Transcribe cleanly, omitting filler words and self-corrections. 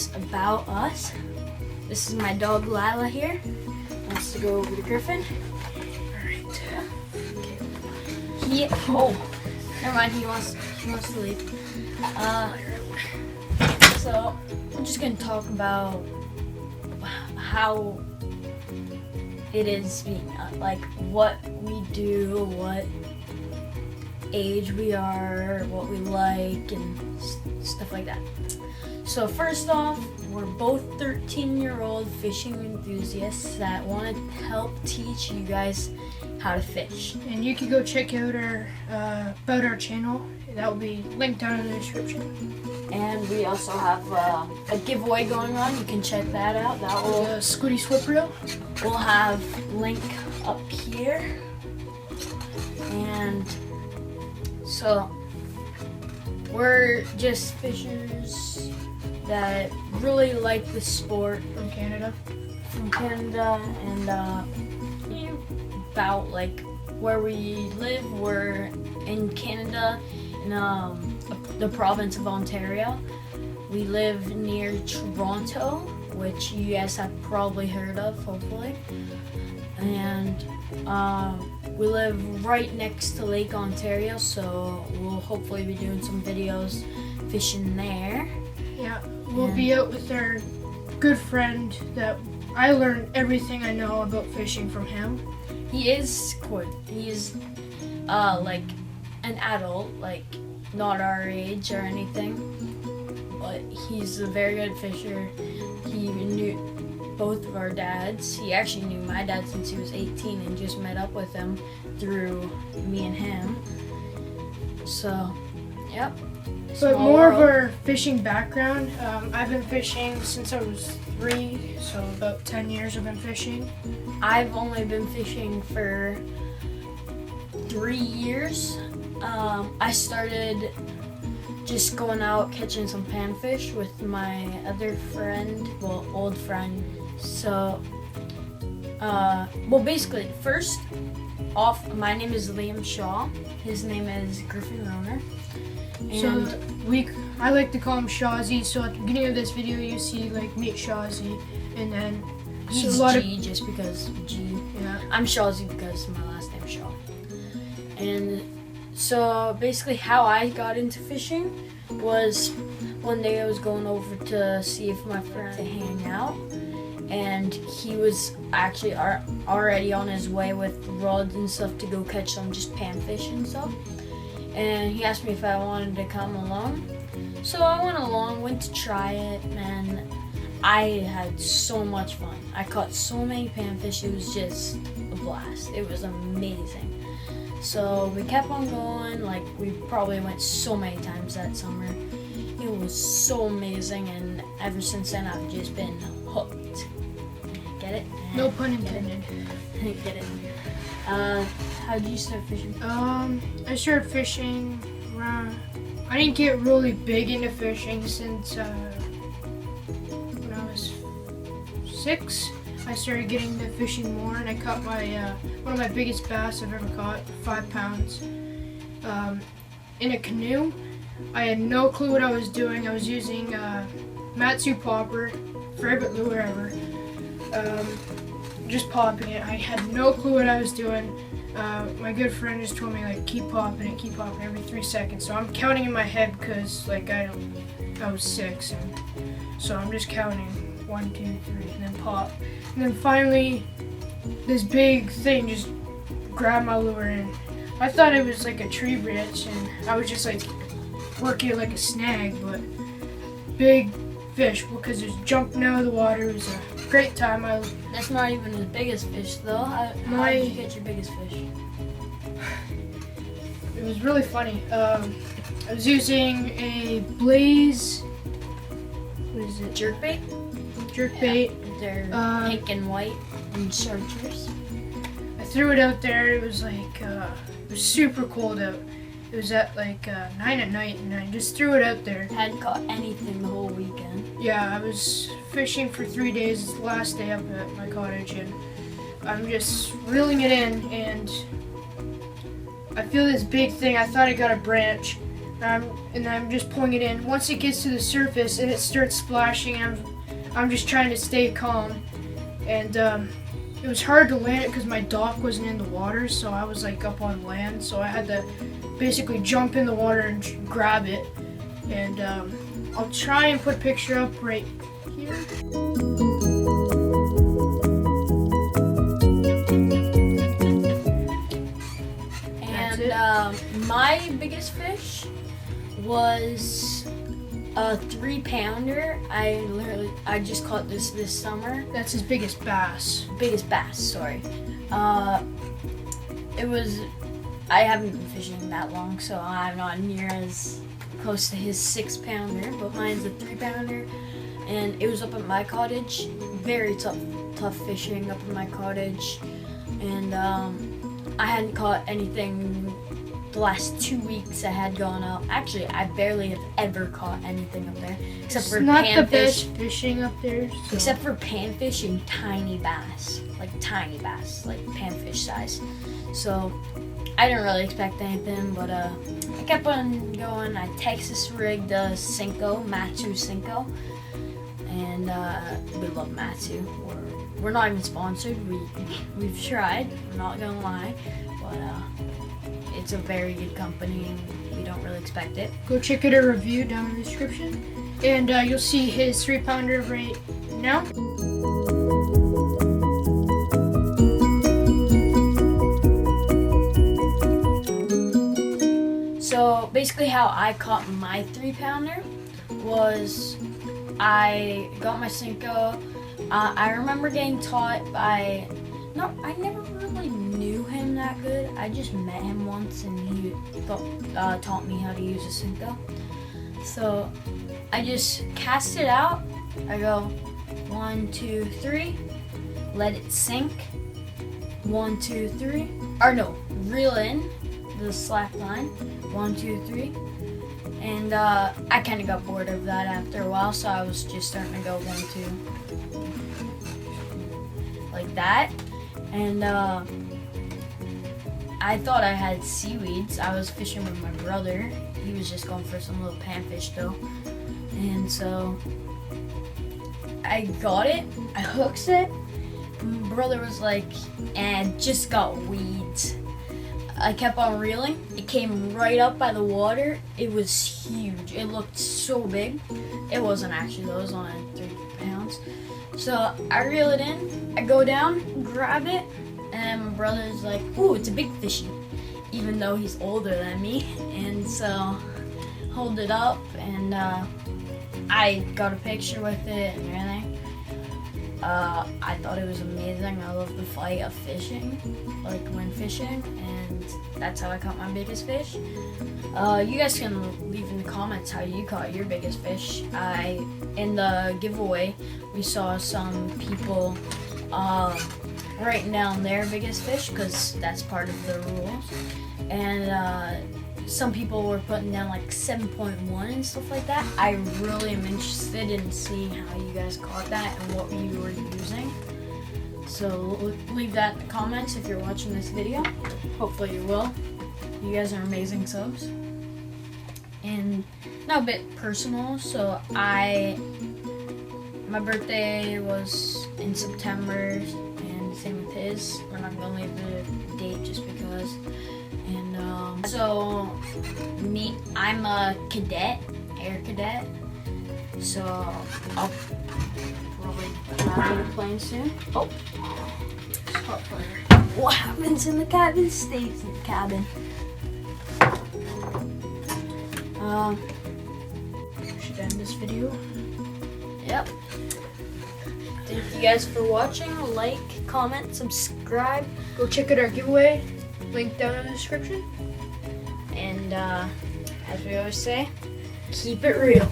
guys about us. This is my dog Lila here. Wants to go over to Griffin. Alright. Never mind, he wants to leave. So I'm just gonna talk about how it is being like what we do, what age we are, what we like, and stuff like that. So first off, we're both 13-year-old fishing enthusiasts that want to help teach you guys how to fish. And you can go check out our channel. That will be linked down in the description. And we also have a giveaway going on. You can check that out. That will the Squiddy Swip Reel. We'll have link up here. And so we're just fishers that really like the sport From Canada, and about like where we live. We're in Canada, in the province of Ontario. We live near Toronto, which you guys have probably heard of, hopefully. And we live right next to Lake Ontario, so we'll hopefully be doing some videos fishing there. Yeah, we'll be out with our good friend that I learned everything I know about fishing from him. He's like an adult, like not our age or anything, but he's a very good fisher. He knew both of our dads. He actually knew my dad since he was 18 and just met up with him through me and him. So, yep. But more of our fishing background, I've been fishing since I was 3, so about 10 years I've been fishing. I've only been fishing for 3 years. I started just going out catching some panfish with my other friend, old friend. So, basically, first off, my name is Liam Shaw. His name is Griffin Roner. And I like to call him Shawzy. So at the beginning of this video, you see like meet Shawzy, and then he's G just because G. Yeah. I'm Shawzy because my last name's Shaw. And so basically, how I got into fishing was one day I was going over to see if my friend to hang out, and he was actually already on his way with rods and stuff to go catch some just panfish and stuff. And he asked me if I wanted to come along. So I went along, went to try it, and I had so much fun. I caught so many panfish, it was just a blast. It was amazing. So we kept on going, like we probably went so many times that summer. It was so amazing, and ever since then I've just been hooked. Get it? No pun intended. Get it? How did you start fishing? I started fishing around. I didn't get really big into fishing since when I was 6. I started getting into fishing more, and I caught my one of my biggest bass I've ever caught, 5 pounds, in a canoe. I had no clue what I was doing. I was using Matsu popper, favorite lure ever. Just popping it. I had no clue what I was doing. My good friend just told me like keep popping every 3 seconds. So I'm counting in my head because like I was 6, and so I'm just counting 1, 2, 3, and then pop. And then finally, this big thing just grabbed my lure, and I thought it was like a tree branch, and I was just like working it like a snag, but big fish because it was jumping out of the water. It was a great time. That's not even the biggest fish though. How did you get your biggest fish? It was really funny. I was using a Blaze. What is it? Jerkbait? Jerkbait. Yeah, they're pink and white and chartreuse. I threw it out there. It was like it was super cold out. It was at like 9 at night, and I just threw it out there. Hadn't caught anything the whole weekend. Yeah, I was fishing for 3 days. It's the last day up at my cottage, and I'm just reeling it in, and I feel this big thing. I thought I got a branch, and I'm just pulling it in. Once it gets to the surface and it starts splashing, I'm just trying to stay calm. And it was hard to land it because my dock wasn't in the water, so I was like up on land. So I had to basically jump in the water and grab it. And I'll try and put a picture up right here. And my biggest fish was a 3-pounder. I just caught this summer. That's his biggest bass. Biggest bass, sorry. I haven't been fishing that long, so I'm not near as close to his 6-pounder, but mine's a 3-pounder, and it was up at my cottage. Very tough fishing up at my cottage, and I hadn't caught anything the last 2 weeks. I had gone out. Actually, I barely have ever caught anything up there, except for not the panfish. best fishing up there. So. Except for panfish and tiny bass, like panfish size. So I didn't really expect anything, but I kept on going. I Texas rigged a Senko, Matsu Senko, and we love Matsu. We're not even sponsored. We've tried. I'm not gonna lie, but it's a very good company, and we don't really expect it. Go check out our review down in the description, and you'll see his 3-pounder right now. So basically how I caught my 3-pounder was I got my Senko. I remember getting taught by, I never really knew him that good. I just met him once and he taught me how to use a Senko. So I just cast it out. I go 1, 2, 3, let it sink. 1, 2, 3, or no, reel in the slack line. 1, 2, 3, and I kind of got bored of that after a while, so I was just starting to go 1, 2, like that, and I thought I had seaweeds. I was fishing with my brother. He was just going for some little panfish though, and so I got it. I hooked it. My brother was like, "And just got weeds." I kept on reeling. It came right up by the water. It was huge. It looked so big. It wasn't actually though. It was only 3 pounds. So I reel it in. I go down, grab it, and my brother's like, "Ooh, it's a big fishy," even though he's older than me. And so hold it up, and I got a picture with it and everything. I thought it was amazing. I love the fight of fishing, like when fishing, and that's how I caught my biggest fish. You guys can leave in the comments how you caught your biggest fish. In the giveaway, we saw some people writing down their biggest fish because that's part of the rules, and some people were putting down like 7.1 and stuff like that. I really am interested in seeing how you guys caught that and what you were using. So leave that in the comments if you're watching this video. Hopefully you will. You guys are amazing subs. And now a bit personal. So my birthday was in September, and same with his. We're not gonna leave the date just because. And so I'm a cadet, air cadet. So I'll probably have a plane soon. Oh, hot fire. What happens in the cabin stays in the cabin. Should end this video. Yep. Thank you guys for watching. Like, comment, subscribe. Go check out our giveaway. Link down in the description. And as we always say, keep it real.